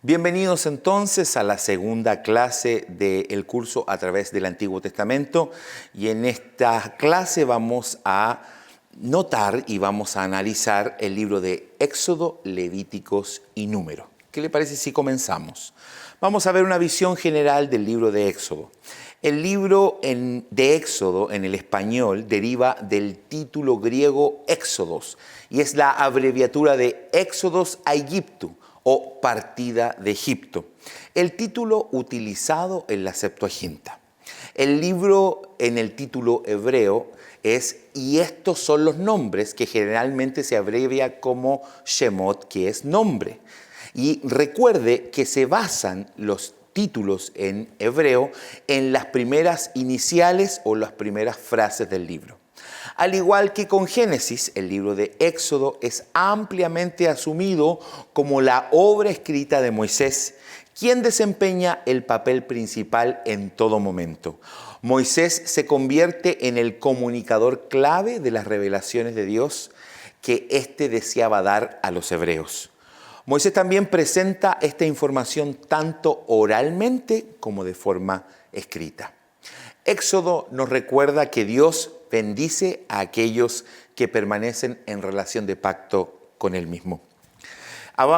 Bienvenidos entonces a la segunda clase del curso a través del Antiguo Testamento, y en esta clase vamos a notar y vamos a analizar el libro de Éxodo, Levíticos y Número. ¿Qué le parece si comenzamos? Vamos a ver una visión general del libro de Éxodo. El libro de Éxodo en el español deriva del título griego Éxodos y es la abreviatura de Éxodos a Egipto, o partida de Egipto, el título utilizado en la Septuaginta. El libro en el título hebreo es "y estos son los nombres", que generalmente se abrevia como Shemot, que es nombre. Y recuerde que se basan los títulos en hebreo en las primeras iniciales o las primeras frases del libro. Al igual que con Génesis, el libro de Éxodo es ampliamente asumido como la obra escrita de Moisés, quien desempeña el papel principal en todo momento. Moisés se convierte en el comunicador clave de las revelaciones de Dios que éste deseaba dar a los hebreos. Moisés también presenta esta información tanto oralmente como de forma escrita. Éxodo nos recuerda que Dios bendice a aquellos que permanecen en relación de pacto con Él mismo.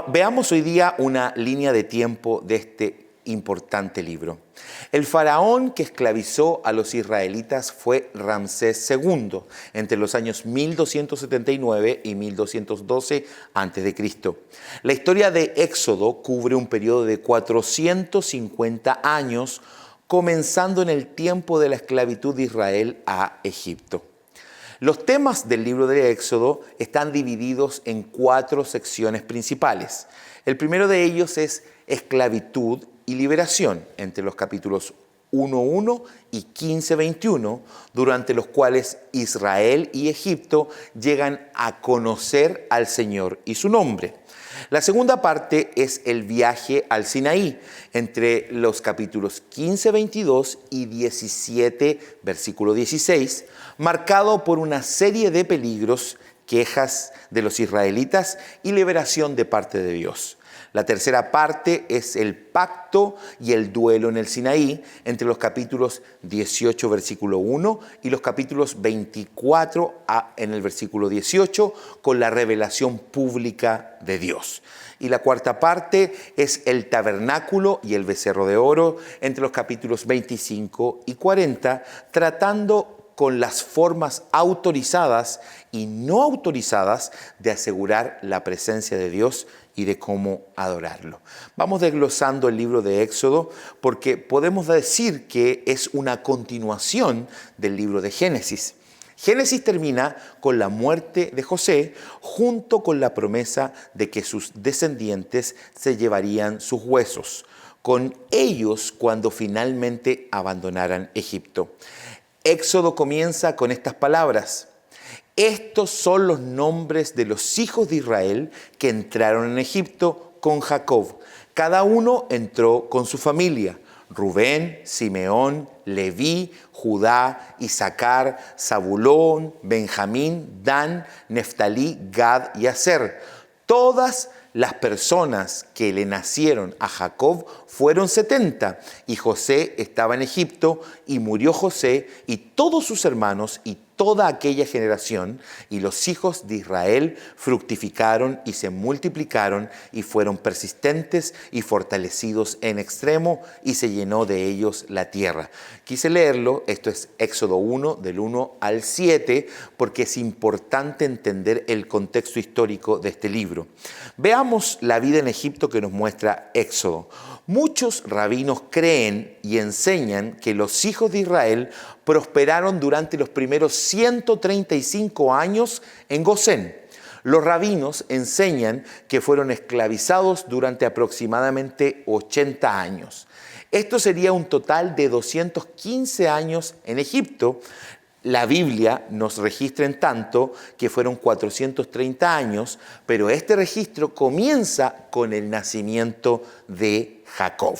Veamos hoy día una línea de tiempo de este importante libro. El faraón que esclavizó a los israelitas fue Ramsés II entre los años 1279 y 1212 a.C. La historia de Éxodo cubre un periodo de 450 años, comenzando en el tiempo de la esclavitud de Israel a Egipto. Los temas del libro de Éxodo están divididos en 4 secciones principales. El primero de ellos es esclavitud y liberación, entre los capítulos 1.1 y 15.21, durante los cuales Israel y Egipto llegan a conocer al Señor y su nombre. La segunda parte es el viaje al Sinaí, entre los capítulos 15:22 y 17, versículo 16, marcado por una serie de peligros, quejas de los israelitas y liberación de parte de Dios. La tercera parte es el pacto y el duelo en el Sinaí, entre los capítulos 18, versículo 1, y los capítulos 24 en el versículo 18, con la revelación pública de Dios. Y la cuarta parte es el tabernáculo y el becerro de oro, entre los capítulos 25 y 40, tratando con las formas autorizadas y no autorizadas de asegurar la presencia de Dios y de cómo adorarlo. Vamos desglosando el libro de Éxodo porque podemos decir que es una continuación del libro de Génesis. Génesis termina con la muerte de José, junto con la promesa de que sus descendientes se llevarían sus huesos, con ellos cuando finalmente abandonaran Egipto. Éxodo comienza con estas palabras: estos son los nombres de los hijos de Israel que entraron en Egipto con Jacob. Cada uno entró con su familia: Rubén, Simeón, Leví, Judá, Isaacar, Zabulón, Benjamín, Dan, Neftalí, Gad y Aser. Todas las personas que le nacieron a Jacob fueron 70, y José estaba en Egipto, y murió José y todos sus hermanos y toda aquella generación, y los hijos de Israel fructificaron y se multiplicaron y fueron persistentes y fortalecidos en extremo, y se llenó de ellos la tierra. Quise leerlo, esto es Éxodo 1, del 1 al 7, porque es importante entender el contexto histórico de este libro. Veamos la vida en Egipto que nos muestra Éxodo. Muchos rabinos creen y enseñan que los hijos de Israel prosperaron durante los primeros 135 años en Gosén. Los rabinos enseñan que fueron esclavizados durante aproximadamente 80 años. Esto sería un total de 215 años en Egipto. La Biblia nos registra en tanto que fueron 430 años, pero este registro comienza con el nacimiento de Jacob.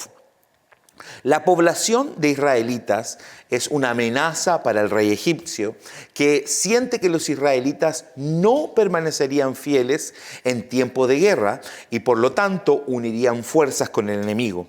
La población de israelitas es una amenaza para el rey egipcio, que siente que los israelitas no permanecerían fieles en tiempo de guerra y por lo tanto unirían fuerzas con el enemigo.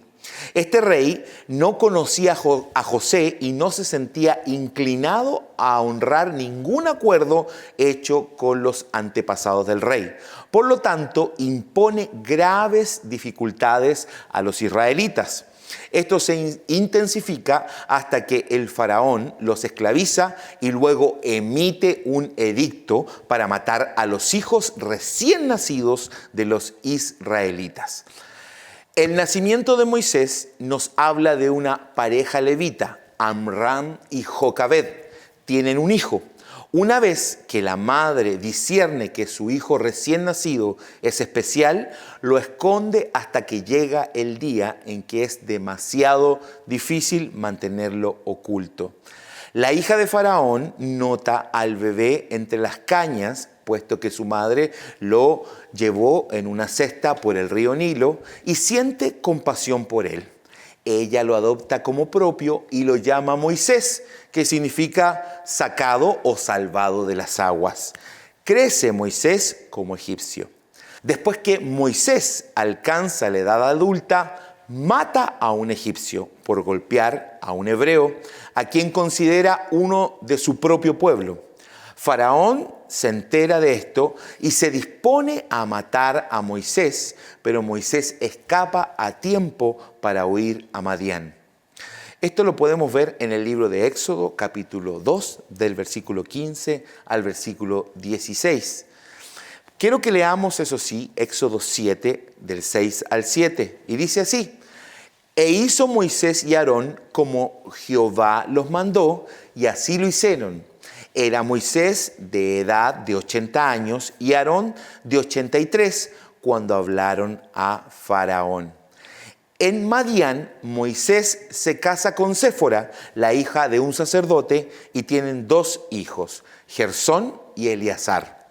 Este rey no conocía a José y no se sentía inclinado a honrar ningún acuerdo hecho con los antepasados del rey. Por lo tanto, impone graves dificultades a los israelitas. Esto se intensifica hasta que el faraón los esclaviza y luego emite un edicto para matar a los hijos recién nacidos de los israelitas. El nacimiento de Moisés nos habla de una pareja levita, Amram y Jocabed. Tienen un hijo. Una vez que la madre discierne que su hijo recién nacido es especial, lo esconde hasta que llega el día en que es demasiado difícil mantenerlo oculto. La hija de Faraón nota al bebé entre las cañas, puesto que su madre lo llevó en una cesta por el río Nilo, y siente compasión por él. Ella lo adopta como propio y lo llama Moisés, que significa sacado o salvado de las aguas. Crece Moisés como egipcio. Después que Moisés alcanza la edad adulta, mata a un egipcio por golpear a un hebreo, a quien considera uno de su propio pueblo. Faraón se entera de esto y se dispone a matar a Moisés, pero Moisés escapa a tiempo para huir a Madián. Esto lo podemos ver en el libro de Éxodo, capítulo 2, del versículo 15 al versículo 16. Quiero que leamos, eso sí, Éxodo 7, del 6 al 7, y dice así: E hizo Moisés y Aarón como Jehová los mandó, y así lo hicieron. Era Moisés de edad de 80 años y Aarón de 83 cuando hablaron a Faraón. En Madián, Moisés se casa con Séfora, la hija de un sacerdote, y tienen 2 hijos, Gersón y Eleazar.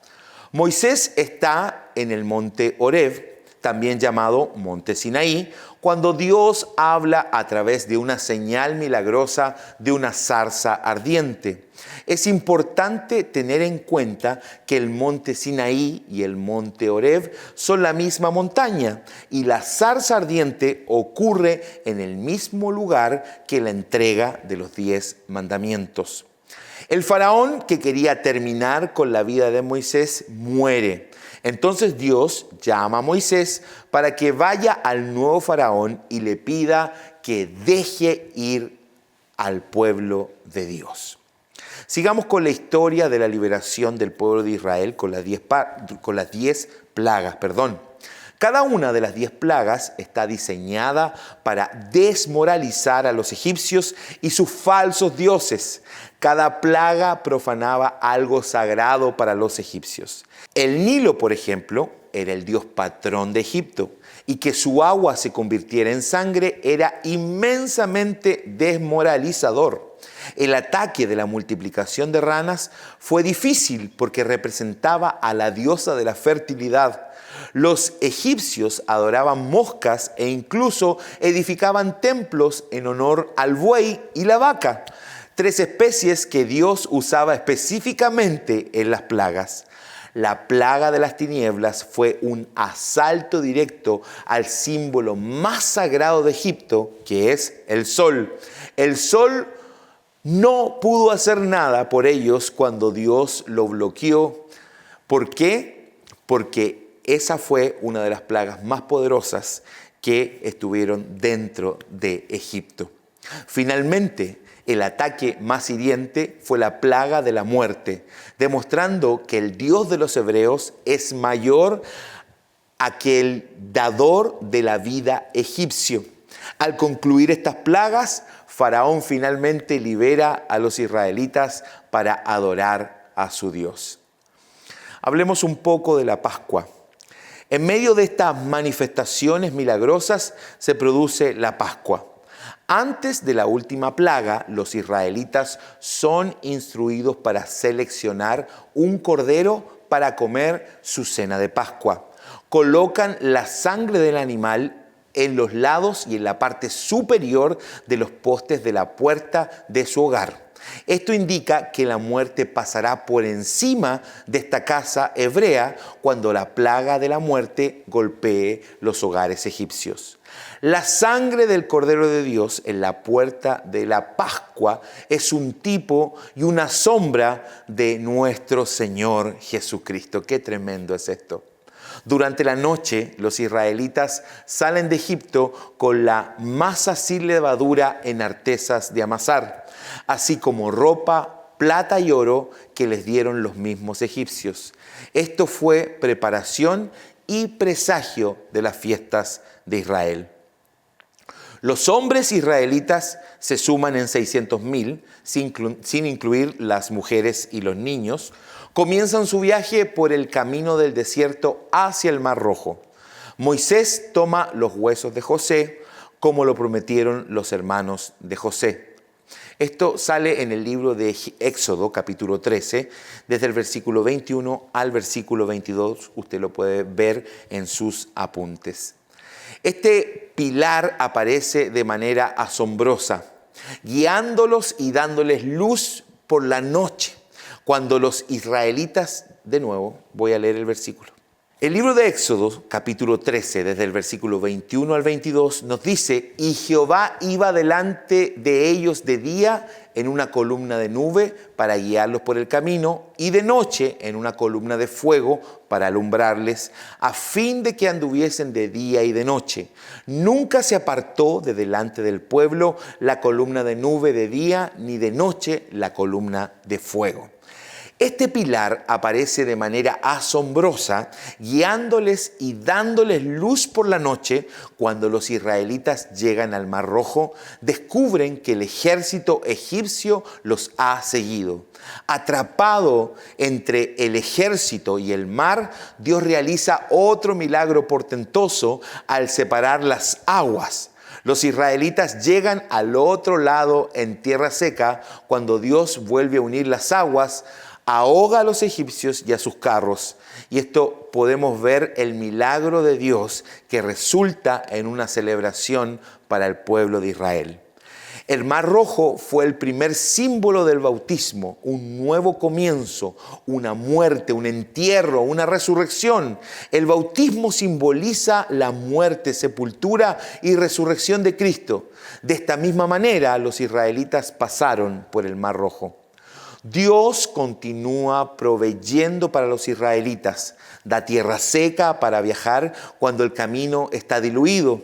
Moisés está en el monte Horeb, también llamado monte Sinaí, cuando Dios habla a través de una señal milagrosa de una zarza ardiente. Es importante tener en cuenta que el monte Sinaí y el monte Horeb son la misma montaña y la zarza ardiente ocurre en el mismo lugar que la entrega de los 10 mandamientos. El faraón, que quería terminar con la vida de Moisés, muere. Entonces Dios llama a Moisés para que vaya al nuevo faraón y le pida que deje ir al pueblo de Dios. Sigamos con la historia de la liberación del pueblo de Israel con las 10 plagas. Cada una de las 10 plagas está diseñada para desmoralizar a los egipcios y sus falsos dioses. Cada plaga profanaba algo sagrado para los egipcios. El Nilo, por ejemplo, era el dios patrón de Egipto, y que su agua se convirtiera en sangre era inmensamente desmoralizador. El ataque de la multiplicación de ranas fue difícil porque representaba a la diosa de la fertilidad. Los egipcios adoraban moscas e incluso edificaban templos en honor al buey y la vaca, 3 especies que Dios usaba específicamente en las plagas. La plaga de las tinieblas fue un asalto directo al símbolo más sagrado de Egipto, que es el sol. El sol no pudo hacer nada por ellos cuando Dios lo bloqueó. ¿Por qué? Porque esa fue una de las plagas más poderosas que estuvieron dentro de Egipto. Finalmente, el ataque más hiriente fue la plaga de la muerte, demostrando que el Dios de los hebreos es mayor que el dador de la vida egipcio. Al concluir estas plagas, Faraón finalmente libera a los israelitas para adorar a su Dios. Hablemos un poco de la Pascua. En medio de estas manifestaciones milagrosas se produce la Pascua. Antes de la última plaga, los israelitas son instruidos para seleccionar un cordero para comer su cena de Pascua. Colocan la sangre del animal en los lados y en la parte superior de los postes de la puerta de su hogar. Esto indica que la muerte pasará por encima de esta casa hebrea cuando la plaga de la muerte golpee los hogares egipcios. La sangre del Cordero de Dios en la puerta de la Pascua es un tipo y una sombra de nuestro Señor Jesucristo. ¡Qué tremendo es esto! Durante la noche, los israelitas salen de Egipto con la masa sin levadura en artesas de amasar, así como ropa, plata y oro que les dieron los mismos egipcios. Esto fue preparación y presagio de las fiestas de Israel. Los hombres israelitas se suman en 600,000, sin incluir las mujeres y los niños. Comienzan su viaje por el camino del desierto hacia el Mar Rojo. Moisés toma los huesos de José, como lo prometieron los hermanos de José. Esto sale en el libro de Éxodo, capítulo 13, desde el versículo 21 al versículo 22. Usted lo puede ver en sus apuntes. Este pilar aparece de manera asombrosa, guiándolos y dándoles luz por la noche, cuando los israelitas, de nuevo, voy a leer el versículo. El libro de Éxodo, capítulo 13, desde el versículo 21 al 22, nos dice: y Jehová iba delante de ellos de día en una columna de nube para guiarlos por el camino, y de noche en una columna de fuego para alumbrarles, a fin de que anduviesen de día y de noche. Nunca se apartó de delante del pueblo la columna de nube de día, ni de noche la columna de fuego. Este pilar aparece de manera asombrosa, guiándoles y dándoles luz por la noche. Cuando los israelitas llegan al Mar Rojo, descubren que el ejército egipcio los ha seguido. Atrapado entre el ejército y el mar, Dios realiza otro milagro portentoso al separar las aguas. Los israelitas llegan al otro lado en tierra seca. Cuando Dios vuelve a unir las aguas, ahoga a los egipcios y a sus carros. Y esto podemos ver el milagro de Dios que resulta en una celebración para el pueblo de Israel. El Mar Rojo fue el primer símbolo del bautismo, un nuevo comienzo, una muerte, un entierro, una resurrección. El bautismo simboliza la muerte, sepultura y resurrección de Cristo. De esta misma manera, los israelitas pasaron por el Mar Rojo. Dios continúa proveyendo para los israelitas. Da tierra seca para viajar cuando el camino está diluido.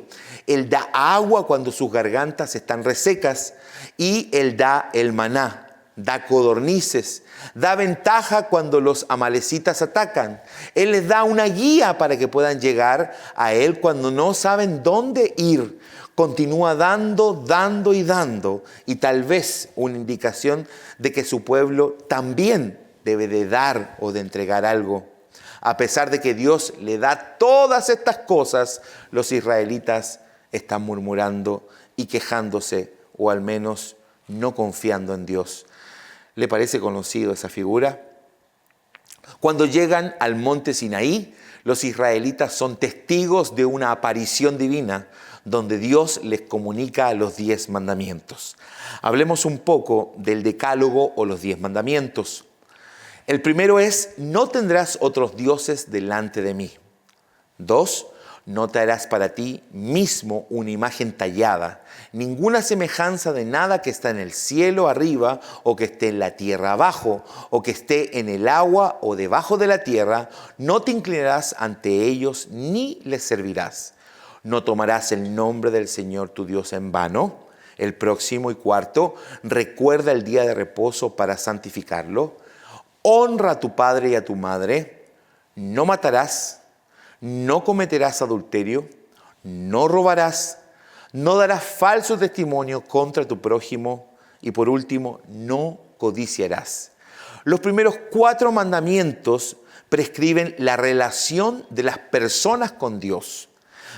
Él da agua cuando sus gargantas están resecas. Y Él da el maná, da codornices, da ventaja cuando los amalecitas atacan. Él les da una guía para que puedan llegar a Él cuando no saben dónde ir. Continúa dando y tal vez una indicación de que su pueblo también debe de dar o de entregar algo. A pesar de que Dios le da todas estas cosas, los israelitas están murmurando y quejándose, o al menos no confiando en Dios. ¿Le parece conocido esa figura? Cuando llegan al monte Sinaí, los israelitas son testigos de una aparición divina, donde Dios les comunica los 10 mandamientos. Hablemos un poco del decálogo o los 10 mandamientos. El primero es: no tendrás otros dioses delante de mí. 2. No te harás para ti mismo una imagen tallada, ninguna semejanza de nada que está en el cielo arriba, o que esté en la tierra abajo, o que esté en el agua o debajo de la tierra. No te inclinarás ante ellos ni les servirás. No tomarás el nombre del Señor tu Dios en vano. El próximo y cuarto: recuerda el día de reposo para santificarlo. Honra a tu padre y a tu madre. No matarás. No cometerás adulterio. No robarás. No darás falso testimonio contra tu prójimo. Y por último, no codiciarás. Los primeros 4 mandamientos prescriben la relación de las personas con Dios,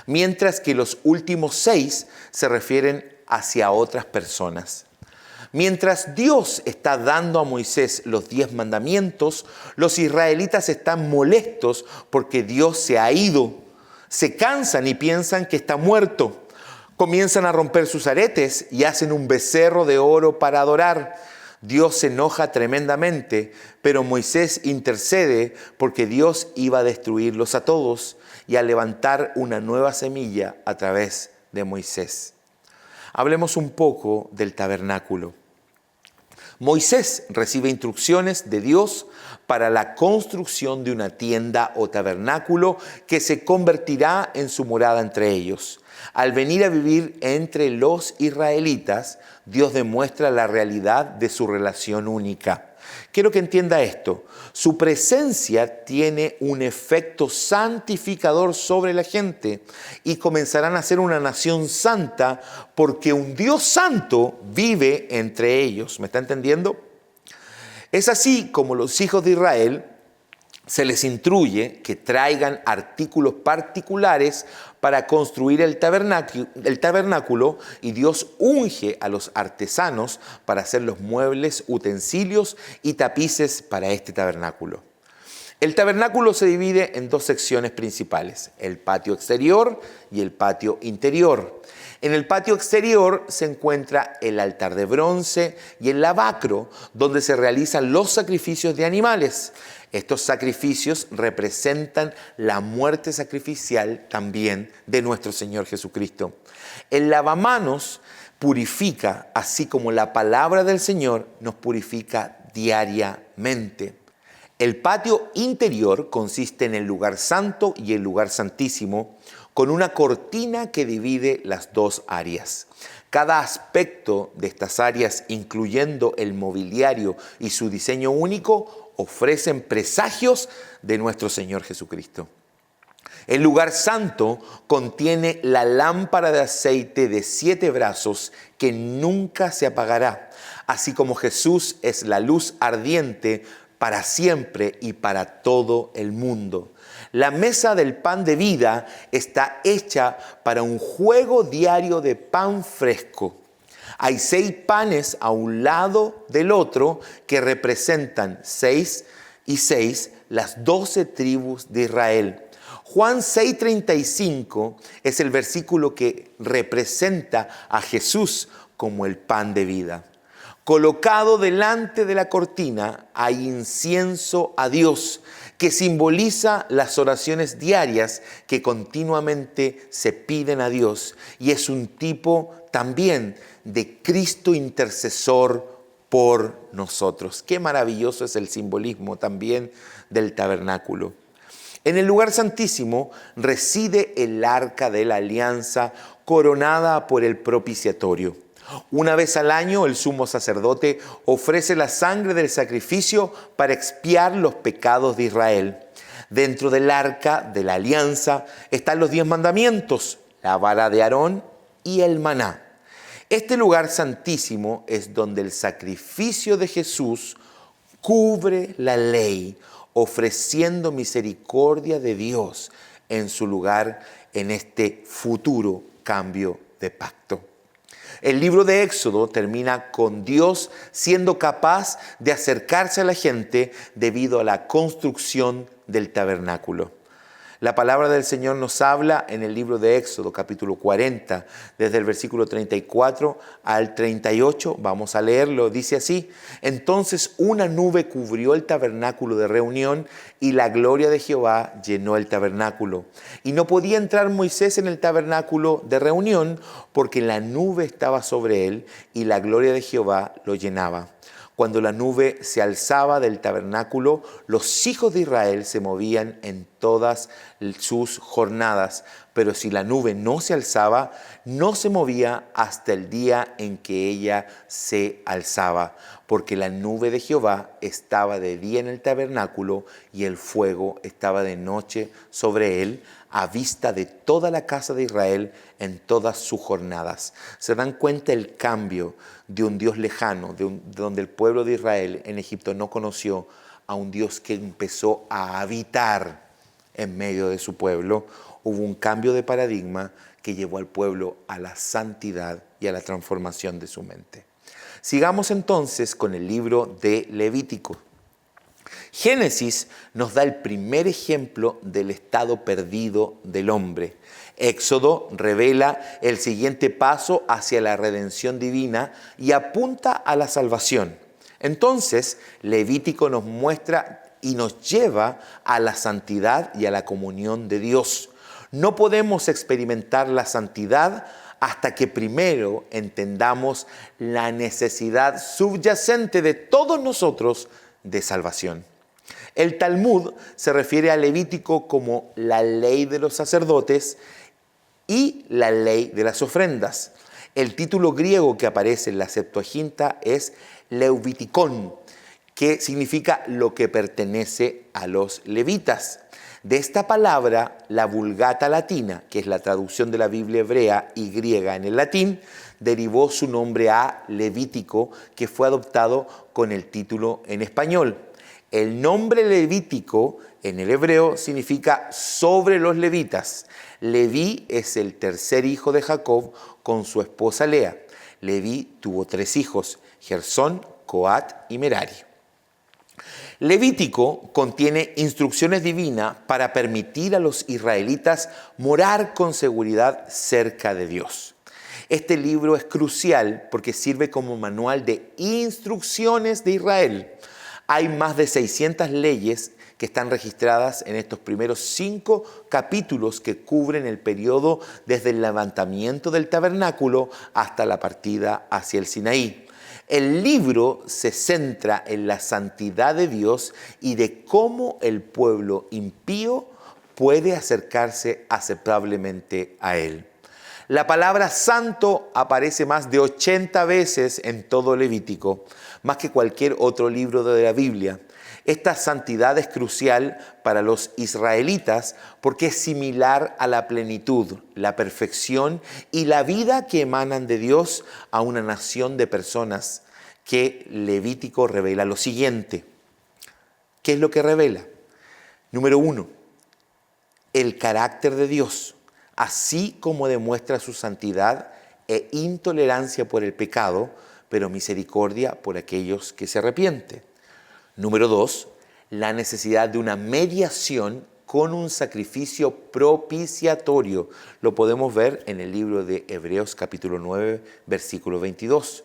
mientras que los últimos 6 se refieren hacia otras personas. Mientras Dios está dando a Moisés los 10 mandamientos, los israelitas están molestos porque Dios se ha ido. Se cansan y piensan que está muerto. Comienzan a romper sus aretes y hacen un becerro de oro para adorar. Dios se enoja tremendamente, pero Moisés intercede porque Dios iba a destruirlos a todos y a levantar una nueva semilla a través de Moisés. Hablemos un poco del tabernáculo. Moisés recibe instrucciones de Dios para la construcción de una tienda o tabernáculo que se convertirá en su morada entre ellos. Al venir a vivir entre los israelitas, Dios demuestra la realidad de su relación única. Quiero que entienda esto. Su presencia tiene un efecto santificador sobre la gente y comenzarán a ser una nación santa porque un Dios santo vive entre ellos. ¿Me está entendiendo? Es así como los hijos de Israel se les instruye que traigan artículos particulares para construir el tabernáculo y Dios unge a los artesanos para hacer los muebles, utensilios y tapices para este tabernáculo. El tabernáculo se divide en dos secciones principales, el patio exterior y el patio interior. En el patio exterior se encuentra el altar de bronce y el lavacro, donde se realizan los sacrificios de animales. Estos sacrificios representan la muerte sacrificial también de nuestro Señor Jesucristo. El lavamanos purifica, así como la palabra del Señor nos purifica diariamente. El patio interior consiste en el lugar santo y el lugar santísimo, con una cortina que divide las dos áreas. Cada aspecto de estas áreas, incluyendo el mobiliario y su diseño único, ofrecen presagios de nuestro Señor Jesucristo. El lugar santo contiene la lámpara de aceite de 7 brazos que nunca se apagará, así como Jesús es la luz ardiente para siempre y para todo el mundo. La mesa del pan de vida está hecha para un juego diario de pan fresco. Hay 6 panes a un lado del otro que representan 6 y 6, las 12 tribus de Israel. Juan 6:35 es el versículo que representa a Jesús como el pan de vida. Colocado delante de la cortina hay incienso a Dios, que simboliza las oraciones diarias que continuamente se piden a Dios y es un tipo también de Cristo intercesor por nosotros. Qué maravilloso es el simbolismo también del tabernáculo. En el lugar santísimo reside el arca de la alianza coronada por el propiciatorio. Una vez al año el sumo sacerdote ofrece la sangre del sacrificio para expiar los pecados de Israel. Dentro del arca de la alianza están los 10 mandamientos, la vara de Aarón y el maná. Este lugar santísimo es donde el sacrificio de Jesús cubre la ley, ofreciendo misericordia de Dios en su lugar en este futuro cambio de pacto. El libro de Éxodo termina con Dios siendo capaz de acercarse a la gente debido a la construcción del tabernáculo. La palabra del Señor nos habla en el libro de Éxodo, capítulo 40, desde el versículo 34 al 38. Vamos a leerlo. Dice así: Entonces una nube cubrió el tabernáculo de reunión y la gloria de Jehová llenó el tabernáculo. Y no podía entrar Moisés en el tabernáculo de reunión porque la nube estaba sobre él y la gloria de Jehová lo llenaba. Cuando la nube se alzaba del tabernáculo, los hijos de Israel se movían en todas sus jornadas. Pero si la nube no se alzaba, no se movía hasta el día en que ella se alzaba. Porque la nube de Jehová estaba de día en el tabernáculo y el fuego estaba de noche sobre él, a vista de toda la casa de Israel en todas sus jornadas. Se dan cuenta el cambio de un Dios lejano, de donde el pueblo de Israel en Egipto no conoció, a un Dios que empezó a habitar en medio de su pueblo. Hubo un cambio de paradigma que llevó al pueblo a la santidad y a la transformación de su mente. Sigamos entonces con el libro de Levítico. Génesis nos da el primer ejemplo del estado perdido del hombre. Éxodo revela el siguiente paso hacia la redención divina y apunta a la salvación. Entonces, Levítico nos muestra y nos lleva a la santidad y a la comunión de Dios. No podemos experimentar la santidad hasta que primero entendamos la necesidad subyacente de todos nosotros de salvación. El Talmud se refiere a Levítico como la ley de los sacerdotes y la ley de las ofrendas. El título griego que aparece en la Septuaginta es Leuvitikon, que significa lo que pertenece a los levitas. De esta palabra, la Vulgata latina, que es la traducción de la Biblia hebrea y griega en el latín, derivó su nombre a Levítico, que fue adoptado con el título en español. El nombre Levítico en el hebreo significa sobre los levitas. Leví es el tercer hijo de Jacob con su esposa Lea. Leví tuvo 3 hijos, Gersón, Coat y Merari. Levítico contiene instrucciones divinas para permitir a los israelitas morar con seguridad cerca de Dios. Este libro es crucial porque sirve como manual de instrucciones de Israel. Hay más de 600 leyes que están registradas en estos primeros 5 capítulos que cubren el periodo desde el levantamiento del tabernáculo hasta la partida hacia el Sinaí. El libro se centra en la santidad de Dios y de cómo el pueblo impío puede acercarse aceptablemente a Él. La palabra santo aparece más de 80 veces en todo Levítico, más que cualquier otro libro de la Biblia. Esta santidad es crucial para los israelitas porque es similar a la plenitud, la perfección y la vida que emanan de Dios a una nación de personas que Levítico revela lo siguiente. ¿Qué es lo que revela? Número 1, el carácter de Dios, así como demuestra su santidad e intolerancia por el pecado, pero misericordia por aquellos que se arrepienten. Número 2, la necesidad de una mediación con un sacrificio propiciatorio. Lo podemos ver en el libro de Hebreos capítulo 9, versículo 22.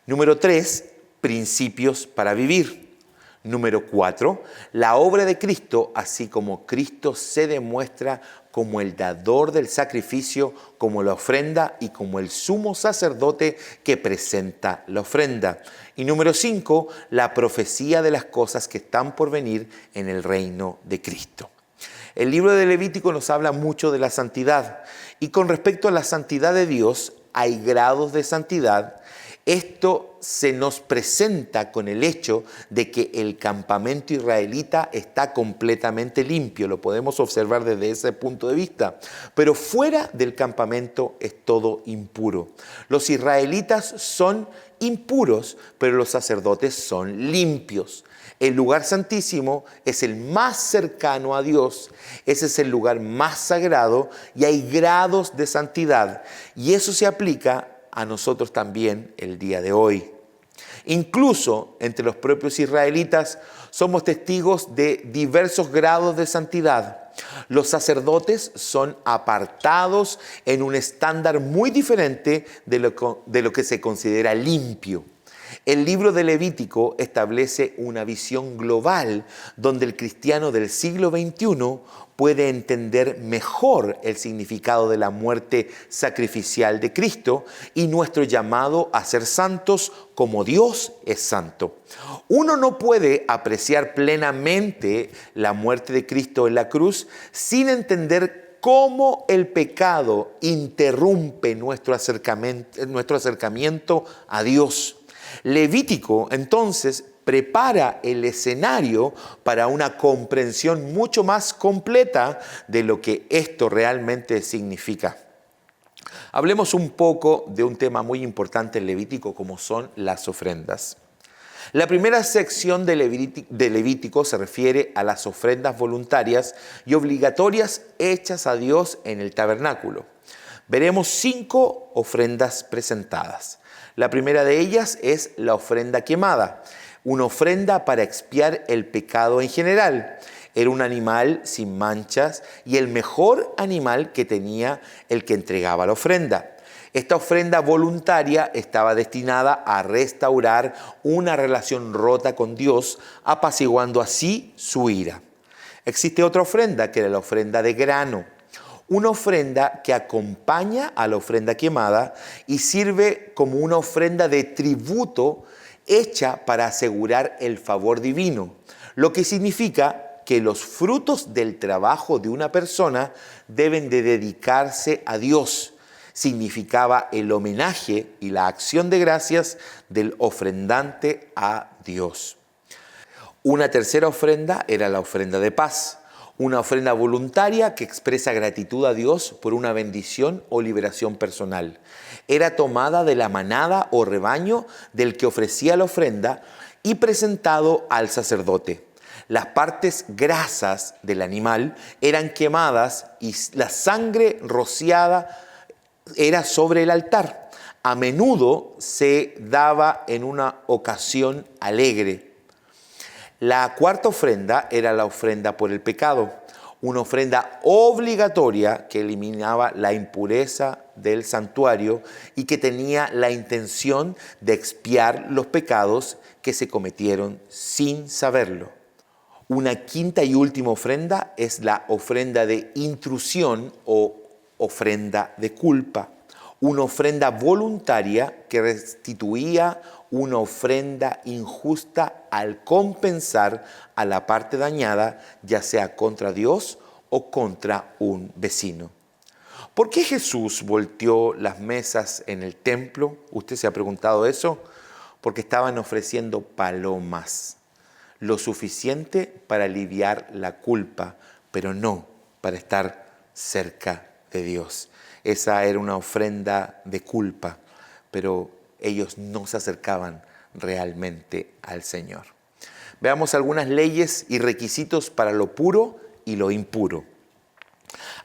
Número 3, principios para vivir. Número 4, la obra de Cristo, así como Cristo se demuestra como el dador del sacrificio, como la ofrenda y como el sumo sacerdote que presenta la ofrenda. Y número 5, la profecía de las cosas que están por venir en el reino de Cristo. El libro de Levítico nos habla mucho de la santidad. Y con respecto a la santidad de Dios, hay grados de santidad. Esto se nos presenta con el hecho de que el campamento israelita está completamente limpio. Lo podemos observar desde ese punto de vista. Pero fuera del campamento es todo impuro. Los israelitas son impuros, pero los sacerdotes son limpios. El lugar santísimo es el más cercano a Dios. Ese es el lugar más sagrado y hay grados de santidad. Y eso se aplica a nosotros también el día de hoy. Incluso entre los propios israelitas somos testigos de diversos grados de santidad. Los sacerdotes son apartados en un estándar muy diferente de lo que se considera limpio. El libro de Levítico establece una visión global donde el cristiano del siglo XXI puede entender mejor el significado de la muerte sacrificial de Cristo y nuestro llamado a ser santos como Dios es santo. Uno no puede apreciar plenamente la muerte de Cristo en la cruz sin entender cómo el pecado interrumpe nuestro acercamiento a Dios. Levítico, entonces, prepara el escenario para una comprensión mucho más completa de lo que esto realmente significa. Hablemos un poco de un tema muy importante en Levítico, como son las ofrendas. La primera sección de Levítico se refiere a las ofrendas voluntarias y obligatorias hechas a Dios en el tabernáculo. Veremos 5 ofrendas presentadas. La primera de ellas es la ofrenda quemada, una ofrenda para expiar el pecado en general. Era un animal sin manchas y el mejor animal que tenía el que entregaba la ofrenda. Esta ofrenda voluntaria estaba destinada a restaurar una relación rota con Dios, apaciguando así su ira. Existe otra ofrenda, que era la ofrenda de grano. Una ofrenda que acompaña a la ofrenda quemada y sirve como una ofrenda de tributo hecha para asegurar el favor divino, lo que significa que los frutos del trabajo de una persona deben de dedicarse a Dios. Significaba el homenaje y la acción de gracias del ofrendante a Dios. Una tercera ofrenda era la ofrenda de paz, una ofrenda voluntaria que expresa gratitud a Dios por una bendición o liberación personal. Era tomada de la manada o rebaño del que ofrecía la ofrenda y presentado al sacerdote. Las partes grasas del animal eran quemadas y la sangre rociada era sobre el altar. A menudo se daba en una ocasión alegre. La cuarta ofrenda era la ofrenda por el pecado, una ofrenda obligatoria que eliminaba la impureza del santuario y que tenía la intención de expiar los pecados que se cometieron sin saberlo. Una quinta y última ofrenda es la ofrenda de intrusión o ofrenda de culpa, una ofrenda voluntaria que restituía una ofrenda injusta al compensar a la parte dañada, ya sea contra Dios o contra un vecino. ¿Por qué Jesús volteó las mesas en el templo? ¿Usted se ha preguntado eso? Porque estaban ofreciendo palomas, lo suficiente para aliviar la culpa, pero no para estar cerca de Dios. Esa era una ofrenda de culpa, pero ellos no se acercaban realmente al Señor. Veamos algunas leyes y requisitos para lo puro y lo impuro.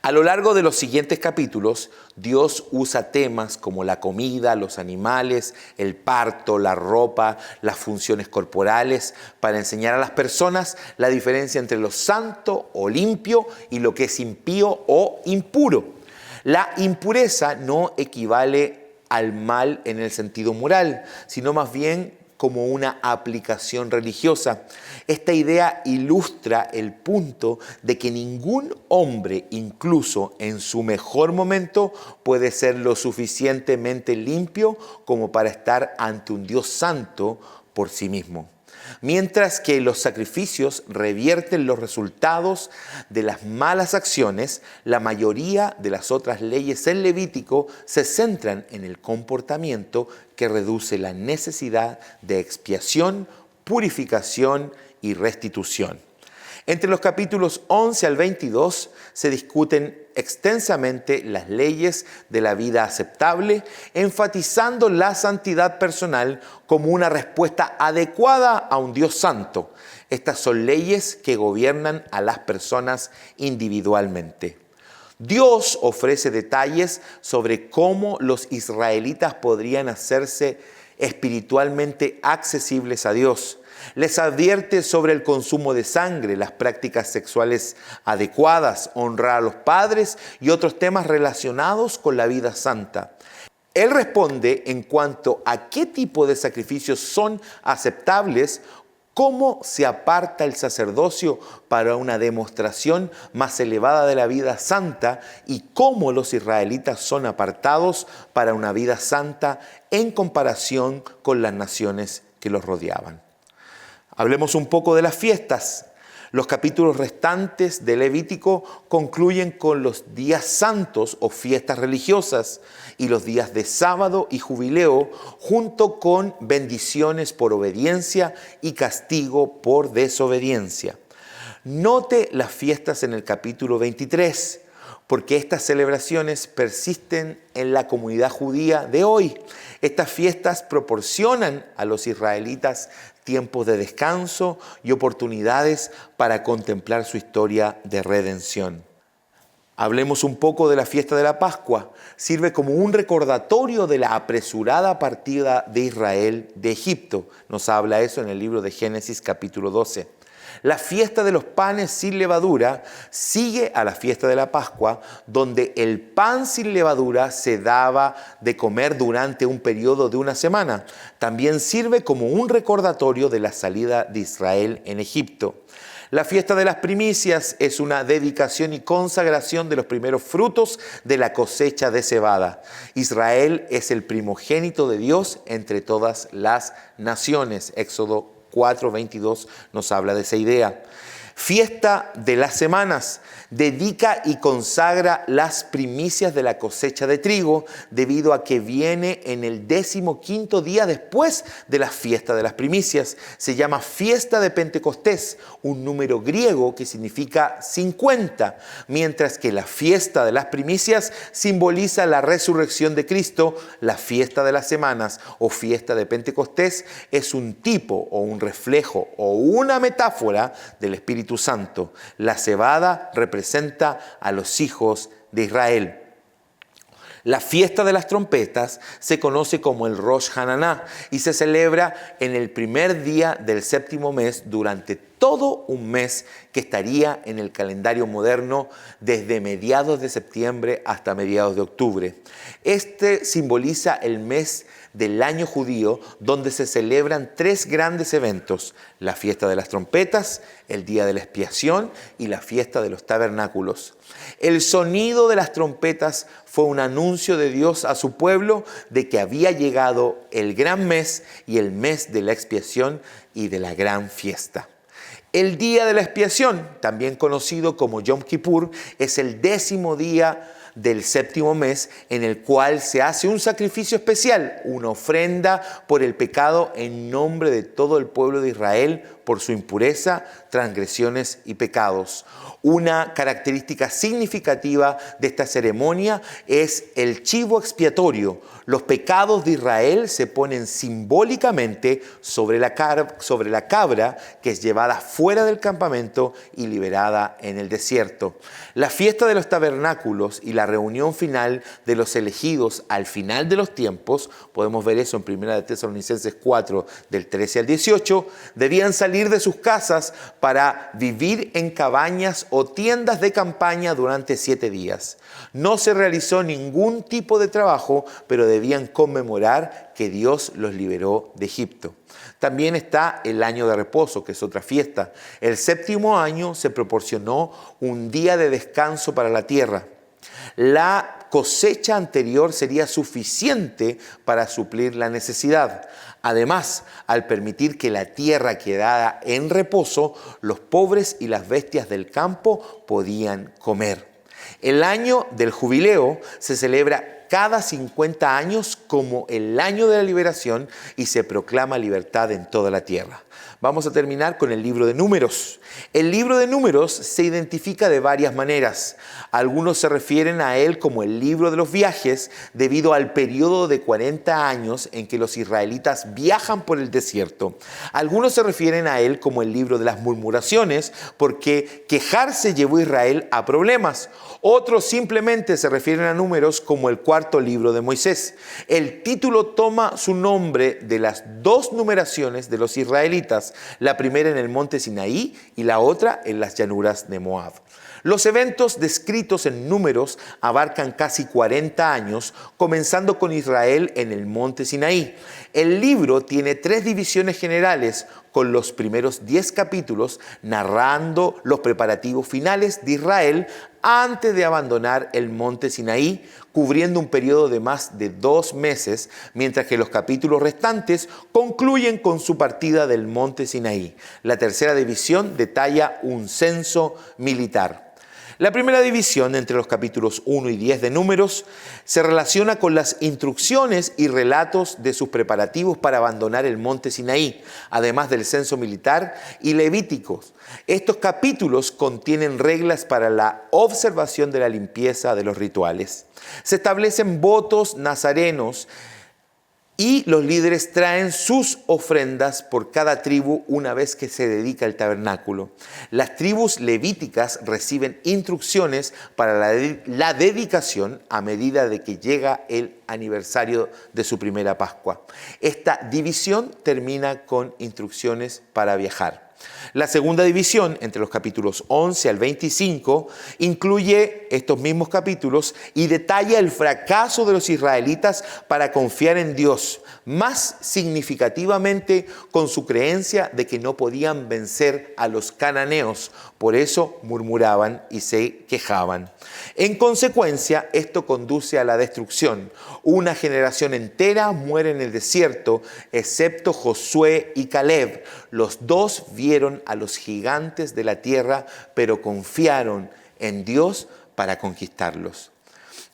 A lo largo de los siguientes capítulos, Dios usa temas como la comida, los animales, el parto, la ropa, las funciones corporales, para enseñar a las personas la diferencia entre lo santo o limpio y lo que es impío o impuro. La impureza no equivale al mal en el sentido moral, sino más bien como una aplicación religiosa. Esta idea ilustra el punto de que ningún hombre, incluso en su mejor momento, puede ser lo suficientemente limpio como para estar ante un Dios santo por sí mismo. Mientras que los sacrificios revierten los resultados de las malas acciones, la mayoría de las otras leyes en Levítico se centran en el comportamiento que reduce la necesidad de expiación, purificación y restitución. Entre los capítulos 11 al 22 se discuten extensamente las leyes de la vida aceptable, enfatizando la santidad personal como una respuesta adecuada a un Dios santo. Estas son leyes que gobiernan a las personas individualmente. Dios ofrece detalles sobre cómo los israelitas podrían hacerse espiritualmente accesibles a Dios. Les advierte sobre el consumo de sangre, las prácticas sexuales adecuadas, honrar a los padres y otros temas relacionados con la vida santa. Él responde en cuanto a qué tipo de sacrificios son aceptables, cómo se aparta el sacerdocio para una demostración más elevada de la vida santa y cómo los israelitas son apartados para una vida santa en comparación con las naciones que los rodeaban. Hablemos un poco de las fiestas. Los capítulos restantes de Levítico concluyen con los días santos o fiestas religiosas y los días de sábado y jubileo, junto con bendiciones por obediencia y castigo por desobediencia. Note las fiestas en el capítulo 23, porque estas celebraciones persisten en la comunidad judía de hoy. Estas fiestas proporcionan a los israelitas tiempos de descanso y oportunidades para contemplar su historia de redención. Hablemos un poco de la fiesta de la Pascua. Sirve como un recordatorio de la apresurada partida de Israel de Egipto. Nos habla eso en el libro de Génesis capítulo 12. La fiesta de los panes sin levadura sigue a la fiesta de la Pascua, donde el pan sin levadura se daba de comer durante un periodo de una semana. También sirve como un recordatorio de la salida de Israel en Egipto. La fiesta de las primicias es una dedicación y consagración de los primeros frutos de la cosecha de cebada. Israel es el primogénito de Dios entre todas las naciones. Éxodo 4:22 nos habla de esa idea. Fiesta de las semanas. Dedica y consagra las primicias de la cosecha de trigo, debido a que viene en el 15º día después de la fiesta de las primicias. Se llama fiesta de Pentecostés, un número griego que significa 50, mientras que la fiesta de las primicias simboliza la resurrección de Cristo. La fiesta de las semanas o fiesta de Pentecostés es un tipo o un reflejo o una metáfora del Espíritu Santo. La cebada representa a los hijos de Israel. La fiesta de las trompetas se conoce como el Rosh Hashanah y se celebra en el primer día del 7º mes durante todo un mes que estaría en el calendario moderno desde mediados de septiembre hasta mediados de octubre. Este simboliza el mes del año judío, donde se celebran 3 grandes eventos: la fiesta de las trompetas, el día de la expiación y la fiesta de los tabernáculos. El sonido de las trompetas fue un anuncio de Dios a su pueblo de que había llegado el gran mes y el mes de la expiación y de la gran fiesta. El día de la expiación, también conocido como Yom Kippur, es el 10º día del 7º mes, en el cual se hace un sacrificio especial, una ofrenda por el pecado en nombre de todo el pueblo de Israel por su impureza, transgresiones y pecados. Una característica significativa de esta ceremonia es el chivo expiatorio. Los pecados de Israel se ponen simbólicamente sobre la cabra que es llevada fuera del campamento y liberada en el desierto. La fiesta de los tabernáculos y la reunión final de los elegidos al final de los tiempos, podemos ver eso en 1 Tesalonicenses 4, del 13 al 18, debían salir de sus casas para vivir en cabañas o tiendas de campaña durante 7 días. No se realizó ningún tipo de trabajo, pero debían conmemorar que Dios los liberó de Egipto. También está el año de reposo, que es otra fiesta. El 7º año se proporcionó un día de descanso para la tierra. La cosecha anterior sería suficiente para suplir la necesidad. Además, al permitir que la tierra quedara en reposo, los pobres y las bestias del campo podían comer. El año del jubileo se celebra cada 50 años como el año de la liberación y se proclama libertad en toda la tierra. Vamos a terminar con el libro de Números. El libro de Números se identifica de varias maneras. Algunos se refieren a él como el libro de los viajes, debido al periodo de 40 años en que los israelitas viajan por el desierto. Algunos se refieren a él como el libro de las murmuraciones, porque quejarse llevó a Israel a problemas. Otros simplemente se refieren a Números como el 4º libro de Moisés. El título toma su nombre de las 2 numeraciones de los israelitas, la primera en el monte Sinaí y la otra en las llanuras de Moab. Los eventos descritos en Números abarcan casi 40 años, comenzando con Israel en el monte Sinaí. El libro tiene 3 divisiones generales, con los primeros 10 capítulos narrando los preparativos finales de Israel antes de abandonar el monte Sinaí, cubriendo un periodo de más de 2 meses, mientras que los capítulos restantes concluyen con su partida del monte Sinaí. La tercera división detalla un censo militar. La primera división, entre los capítulos 1 y 10 de Números, se relaciona con las instrucciones y relatos de sus preparativos para abandonar el monte Sinaí, además del censo militar y Levíticos. Estos capítulos contienen reglas para la observación de la limpieza de los rituales. Se establecen votos nazarenos Y los líderes traen sus ofrendas por cada tribu una vez que se dedica el tabernáculo. Las tribus levíticas reciben instrucciones para la dedicación a medida de que llega el aniversario de su primera Pascua. Esta división termina con instrucciones para viajar. La segunda división, entre los capítulos 11 al 25, incluye estos mismos capítulos y detalla el fracaso de los israelitas para confiar en Dios, más significativamente con su creencia de que no podían vencer a los cananeos. Por eso murmuraban y se quejaban. En consecuencia, esto conduce a la destrucción. Una generación entera muere en el desierto, excepto Josué y Caleb. Los dos vieron a los gigantes de la tierra, pero confiaron en Dios para conquistarlos.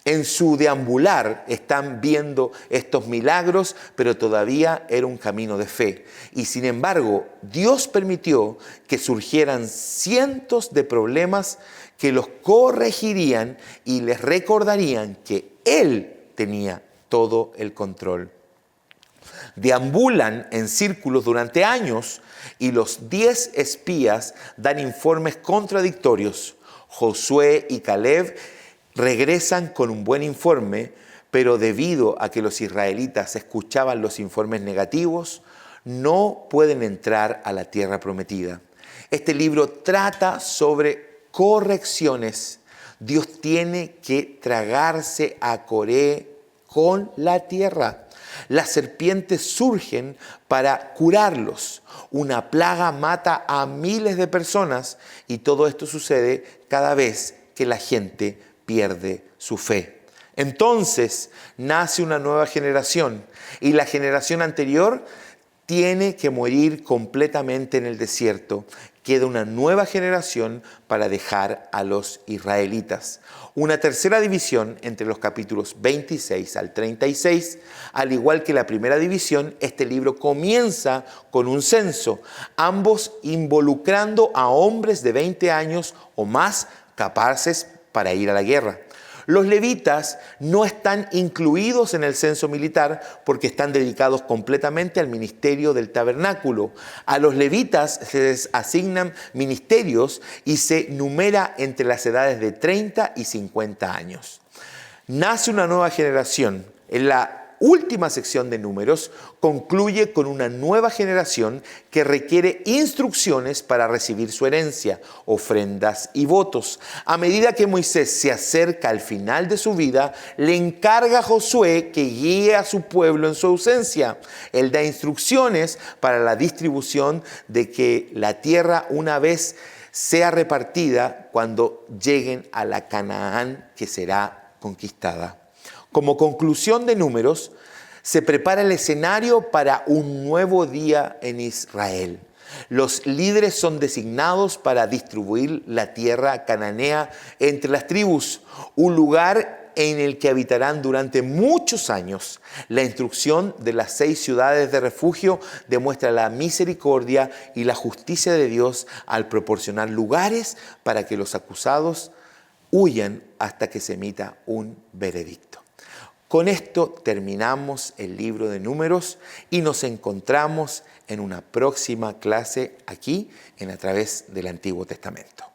En su deambular están viendo estos milagros, pero todavía era un camino de fe. Y sin embargo, Dios permitió que surgieran cientos de problemas que los corregirían y les recordarían que Él tenía todo el control. Deambulan en círculos durante años y los 10 espías dan informes contradictorios. Josué y Caleb regresan con un buen informe, pero debido a que los israelitas escuchaban los informes negativos, no pueden entrar a la tierra prometida. Este libro trata sobre correcciones. Dios tiene que tragarse a Coré con la tierra. Las serpientes surgen para curarlos. Una plaga mata a miles de personas y todo esto sucede cada vez que la gente pierde su fe. Entonces nace una nueva generación y la generación anterior tiene que morir completamente en el desierto. Queda una nueva generación para dejar a los israelitas. Una tercera división entre los capítulos 26 al 36. Al igual que la primera división, este libro comienza con un censo, ambos involucrando a hombres de 20 años o más capaces para ir a la guerra. Los levitas no están incluidos en el censo militar porque están dedicados completamente al ministerio del tabernáculo. A los levitas se les asignan ministerios y se numera entre las edades de 30 y 50 años. Nace una nueva generación. En la última sección de Números concluye con una nueva generación que requiere instrucciones para recibir su herencia, ofrendas y votos. A medida que Moisés se acerca al final de su vida, le encarga a Josué que guíe a su pueblo en su ausencia. Él da instrucciones para la distribución de que la tierra una vez sea repartida cuando lleguen a la Canaán que será conquistada. Como conclusión de Números, se prepara el escenario para un nuevo día en Israel. Los líderes son designados para distribuir la tierra cananea entre las tribus, un lugar en el que habitarán durante muchos años. La instrucción de las 6 ciudades de refugio demuestra la misericordia y la justicia de Dios al proporcionar lugares para que los acusados huyan hasta que se emita un veredicto. Con esto terminamos el libro de Números y nos encontramos en una próxima clase aquí en A Través del Antiguo Testamento.